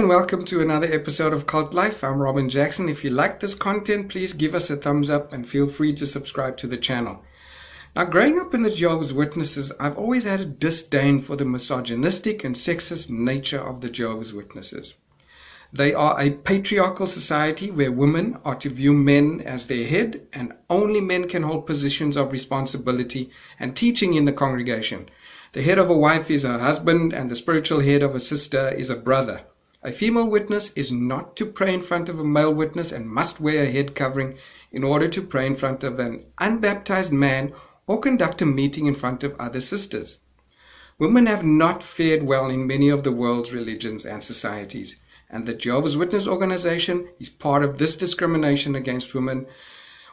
and welcome to another episode of Cult Life. I'm Robin Jackson. If you like this content, please give us a thumbs up and feel free to subscribe to the channel. Now, growing up in the Jehovah's Witnesses, I've always had a disdain for the misogynistic and sexist nature of the Jehovah's Witnesses. They are a patriarchal society where women are to view men as their head, and only men can hold positions of responsibility and teaching in the congregation. The head of a wife is her husband, and the spiritual head of a sister is a brother. A female witness is not to pray in front of a male witness and must wear a head covering in order to pray in front of an unbaptized man or conduct a meeting in front of other sisters. Women have not fared well in many of the world's religions and societies, and the Jehovah's Witness organization is part of this discrimination against women.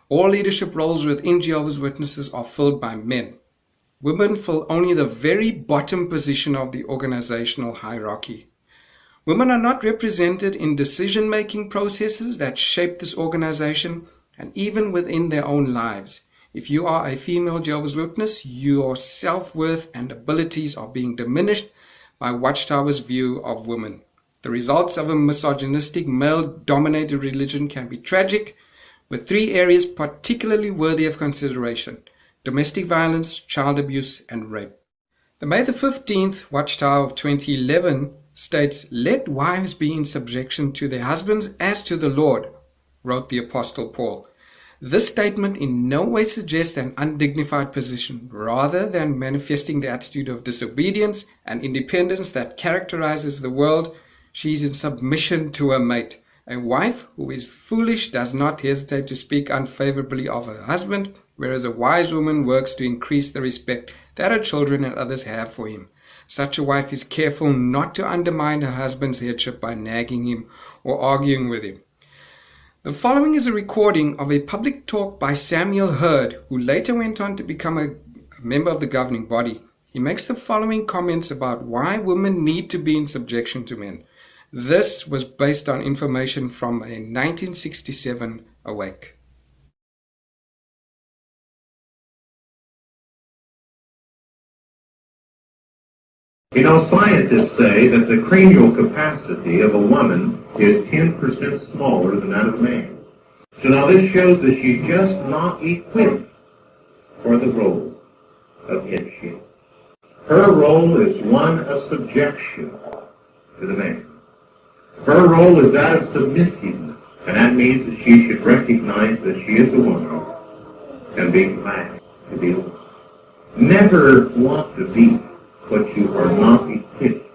All leadership roles within Jehovah's Witnesses are filled by men. Women fill only the very bottom position of the organizational hierarchy. Women are not represented in decision-making processes that shape this organization, and even within their own lives. If you are a female Jehovah's Witness, your self-worth and abilities are being diminished by Watchtower's view of women. The results of a misogynistic, male-dominated religion can be tragic, with 3 areas particularly worthy of consideration: domestic violence, child abuse, and rape. The May the 15th Watchtower of 2011 states, "Let wives be in subjection to their husbands as to the Lord," wrote the Apostle Paul. This statement in no way suggests an undignified position, rather than manifesting the attitude of disobedience and independence that characterizes the world. She is in submission to her mate. A wife who is foolish does not hesitate to speak unfavorably of her husband, whereas a wise woman works to increase the respect that her children and others have for him. Such a wife is careful not to undermine her husband's headship by nagging him or arguing with him. The following is a recording of a public talk by Samuel Hurd, who later went on to become a member of the governing body. He makes the following comments about why women need to be in subjection to men. This was based on information from a 1967 Awake. You know, scientists say that the cranial capacity of a woman is 10% smaller than that of a man. So now this shows that she's just not equipped for the role of headship. Her role is one of subjection to the man. Her role is that of submissiveness, and that means that she should recognize that she is a woman and be glad to be a woman. Never want to be what you are not equipped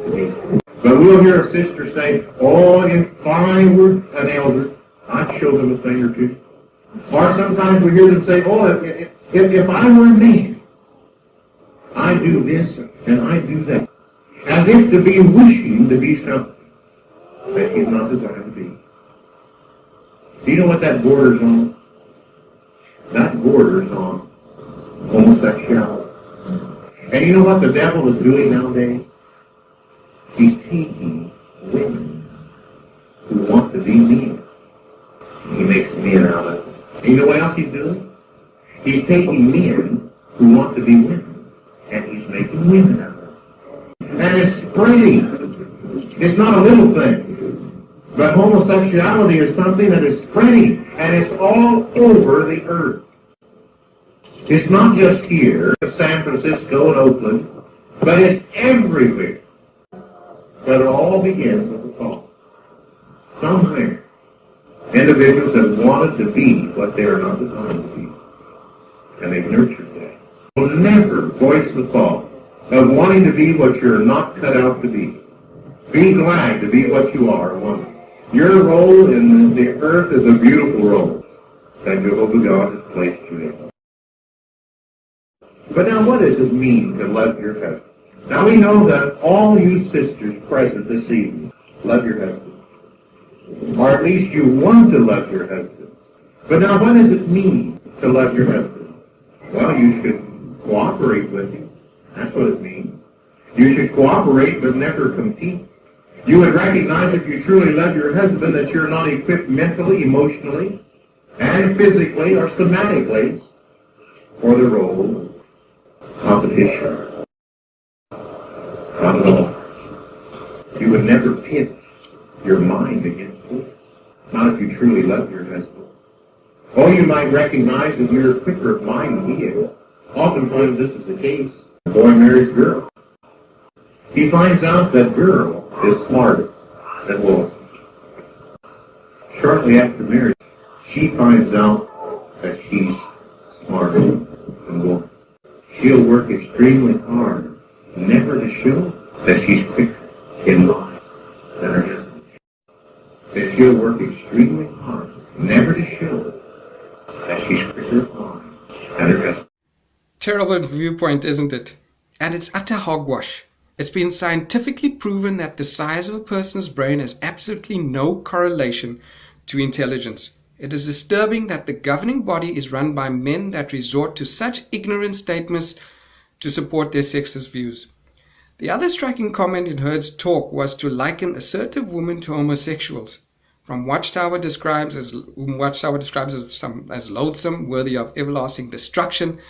to be. But we'll hear a sister say, "Oh, if I were an elder, I'd show them a thing or two." Or sometimes we hear them say, "Oh, if I were a man, I'd do this and I'd do that." As if to be wishing to be something that he's not designed to be. Do you know what that borders on? That borders on homosexuality. And you know what the devil is doing nowadays? He's taking women who want to be men. He makes men out of them. And you know what else he's doing? He's taking men who want to be women, and he's making women out of them. And it's spreading. It's not a little thing. But homosexuality is something that is spreading, and it's all over the earth. It's not just here, San Francisco and Oakland, but it's everywhere. But it all begins with the fall. Somewhere, individuals have wanted to be what they are not designed to be, and they've nurtured that. Will never voice the thought of wanting to be what you're not cut out to be. Be glad to be what you are, a woman. Your role in the earth is a beautiful role that Jehovah God has placed you in. But now what does it mean to love your husband? Now we know that all you sisters present this evening love your husband. Or at least you want to love your husband. But now what does it mean to love your husband? Well, you should cooperate with him. That's what it means. You should cooperate but never compete. You would recognize if you truly love your husband that you're not equipped mentally, emotionally, and physically or somatically for the role of competition. Not at all. You would never pit your mind against it, not if you truly love your husband. Or you might recognize that you're quicker of mind than he is. Oftentimes this is the case. The boy marries girl. He finds out that girl is smarter than boy. Shortly after marriage, she finds out that she's smarter than boy. She'll work extremely hard never to show that she's quicker in mind than her husband. That she'll work extremely hard never to show that she's quicker in mind than her husband. Terrible viewpoint, isn't it? And it's utter hogwash. It's been scientifically proven that the size of a person's brain has absolutely no correlation to intelligence. It is disturbing that the governing body is run by men that resort to such ignorant statements to support their sexist views. The other striking comment in Hurd's talk was to liken assertive women to homosexuals, whom Watchtower describes as loathsome, worthy of everlasting destruction,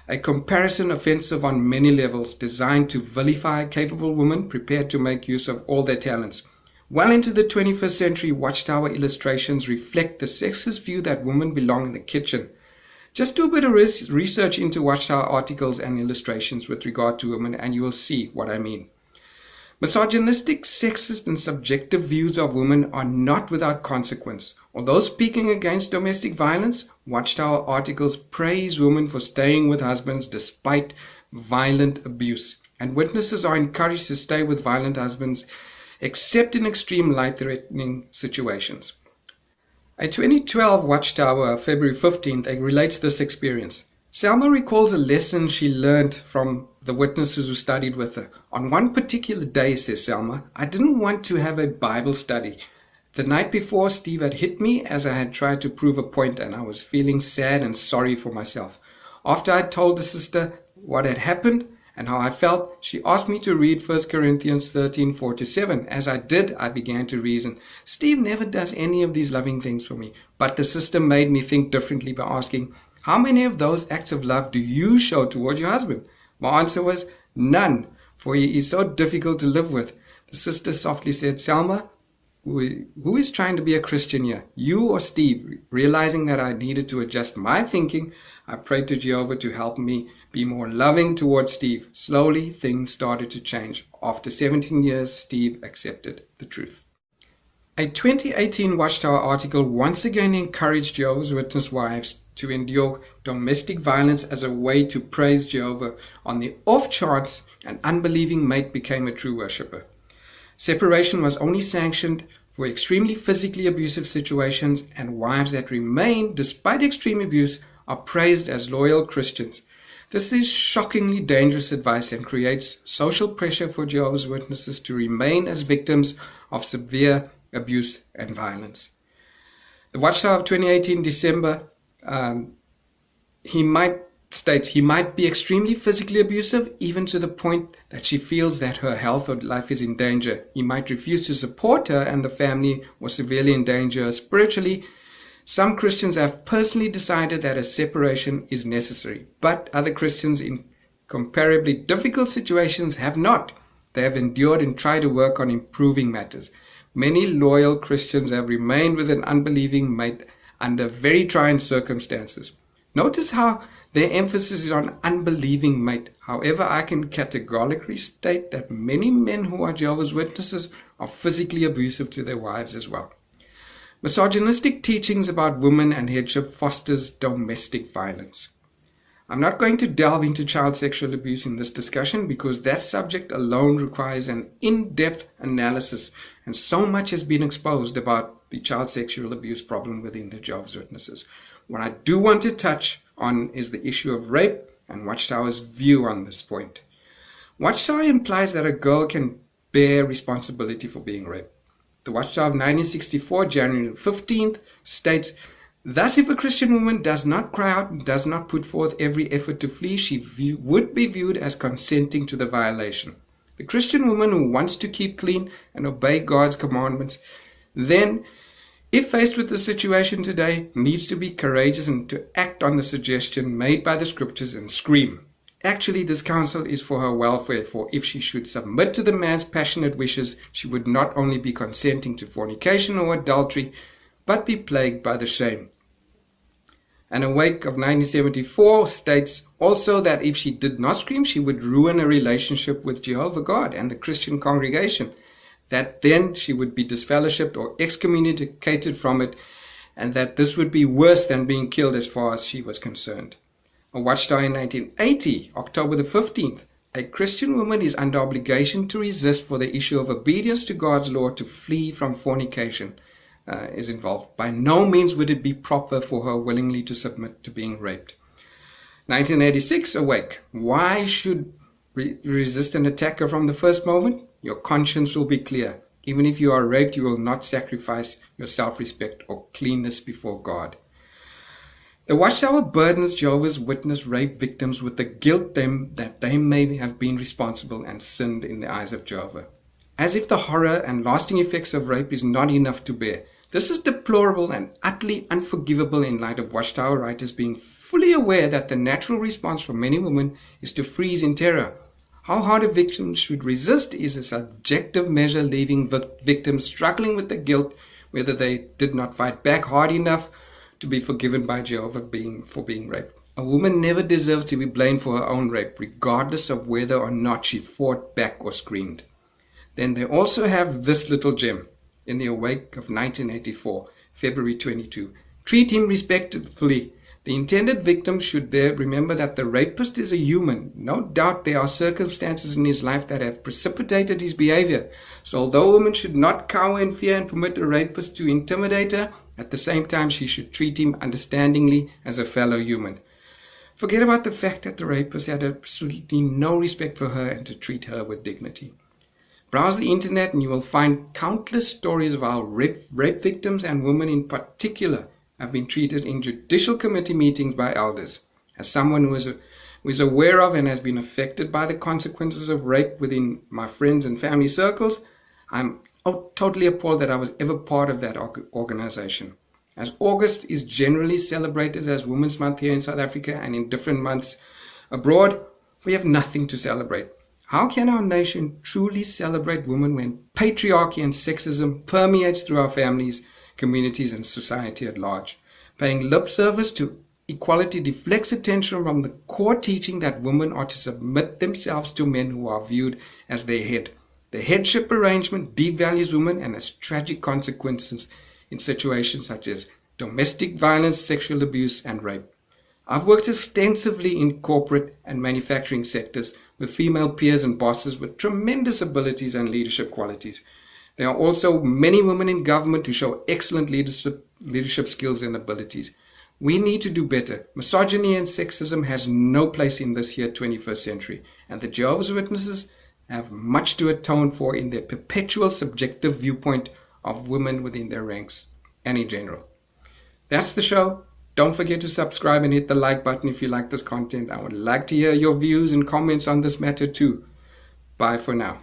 a comparison offensive on many levels, designed to vilify capable women prepared to make use of all their talents. Well into the 21st century, Watchtower illustrations reflect the sexist view that women belong in the kitchen. Just do a bit of research into Watchtower articles and illustrations with regard to women, and you will see what I mean. Misogynistic, sexist, and subjective views of women are not without consequence. Although speaking against domestic violence, Watchtower articles praise women for staying with husbands despite violent abuse, and witnesses are encouraged to stay with violent husbands except in extreme life-threatening situations. A 2012 Watchtower, February 15th, relates this experience. Selma recalls a lesson she learned from the witnesses who studied with her. On one particular day, says Selma, I didn't want to have a Bible study. The night before, Steve had hit me as I had tried to prove a point, and I was feeling sad and sorry for myself. After I told the sister what had happened and how I felt, she asked me to read 1 Corinthians 13, 4-7. As I did, I began to reason. Steve never does any of these loving things for me. But the sister made me think differently by asking, how many of those acts of love do you show toward your husband? My answer was, none, for he is so difficult to live with. The sister softly said, Selma, who is trying to be a Christian here, you or Steve? Realizing that I needed to adjust my thinking, I prayed to Jehovah to help me be more loving towards Steve. Slowly, things started to change. After 17 years, Steve accepted the truth. A 2018 Watchtower article once again encouraged Jehovah's Witness wives to endure domestic violence as a way to praise Jehovah on the off chance an unbelieving mate became a true worshipper. Separation was only sanctioned for extremely physically abusive situations, and wives that remain despite extreme abuse are praised as loyal Christians. This is shockingly dangerous advice and creates social pressure for Jehovah's Witnesses to remain as victims of severe abuse and violence. The Watchtower of 2018 December, he might be extremely physically abusive, even to the point that she feels that her health or life is in danger. He might refuse to support her and the family was severely in danger spiritually. Some Christians have personally decided that a separation is necessary, but other Christians in comparably difficult situations have not. They have endured and tried to work on improving matters. Many loyal Christians have remained with an unbelieving mate under very trying circumstances. Notice how their emphasis is on unbelieving mate. However, I can categorically state that many men who are Jehovah's Witnesses are physically abusive to their wives as well. Misogynistic teachings about women and headship fosters domestic violence. I'm not going to delve into child sexual abuse in this discussion because that subject alone requires an in-depth analysis, and so much has been exposed about the child sexual abuse problem within the Jehovah's Witnesses. What I do want to touch on is the issue of rape and Watchtower's view on this point. Watchtower implies that a girl can bear responsibility for being raped. The Watchtower of 1964, January 15th, states, thus if a Christian woman does not cry out and does not put forth every effort to flee, she would be viewed as consenting to the violation. The Christian woman who wants to keep clean and obey God's commandments, then, if faced with the situation today, needs to be courageous and to act on the suggestion made by the scriptures and scream, Actually, this counsel is for her welfare, for if she should submit to the man's passionate wishes, she would not only be consenting to fornication or adultery, but be plagued by the shame. An Awake of 1974 states also that if she did not scream, she would ruin a relationship with Jehovah God and the Christian congregation, that then she would be disfellowshipped or excommunicated from it, and that this would be worse than being killed as far as she was concerned. A Watchtower in 1980, October the 15th, a Christian woman is under obligation to resist for the issue of obedience to God's law to flee from fornication. Is involved. By no means would it be proper for her willingly to submit to being raped. 1986 Awake. Why should resist an attacker from the first moment? Your conscience will be clear. Even if you are raped, you will not sacrifice your self-respect or cleanness before God. The Watchtower burdens Jehovah's Witness rape victims with the guilt that they may have been responsible and sinned in the eyes of Jehovah. As if the horror and lasting effects of rape is not enough to bear. This is deplorable and utterly unforgivable in light of Watchtower writers being fully aware that the natural response from many women is to freeze in terror. How hard a victim should resist is a subjective measure, leaving victims struggling with the guilt whether they did not fight back hard enough to be forgiven by Jehovah for being raped. A woman never deserves to be blamed for her own rape, regardless of whether or not she fought back or screamed. Then they also have this little gem in the Awake of 1984, February 22. Treat him respectfully. The intended victim should there remember that the rapist is a human. No doubt there are circumstances in his life that have precipitated his behavior. So although a woman should not cower in fear and permit a rapist to intimidate her, at the same time she should treat him understandingly as a fellow human. Forget about the fact that the rapist had absolutely no respect for her and to treat her with dignity. Browse the internet and you will find countless stories of how rape victims and women in particular have been treated in judicial committee meetings by elders. As someone who is aware of and has been affected by the consequences of rape within my friends and family circles, I'm totally appalled that I was ever part of that organization. As August is generally celebrated as Women's Month here in South Africa and in different months abroad, we have nothing to celebrate. How can our nation truly celebrate women when patriarchy and sexism permeates through our families, communities, and society at large? Paying lip service to equality deflects attention from the core teaching that women are to submit themselves to men who are viewed as their head. The headship arrangement devalues women and has tragic consequences in situations such as domestic violence, sexual abuse, and rape. I've worked extensively in corporate and manufacturing sectors with female peers and bosses with tremendous abilities and leadership qualities. There are also many women in government who show excellent leadership skills and abilities. We need to do better. Misogyny and sexism has no place in this here 21st century, and the Jehovah's Witnesses have much to atone for in their perpetual subjective viewpoint of women within their ranks and in general. That's the show. Don't forget to subscribe and hit the like button if you like this content. I would like to hear your views and comments on this matter too. Bye for now.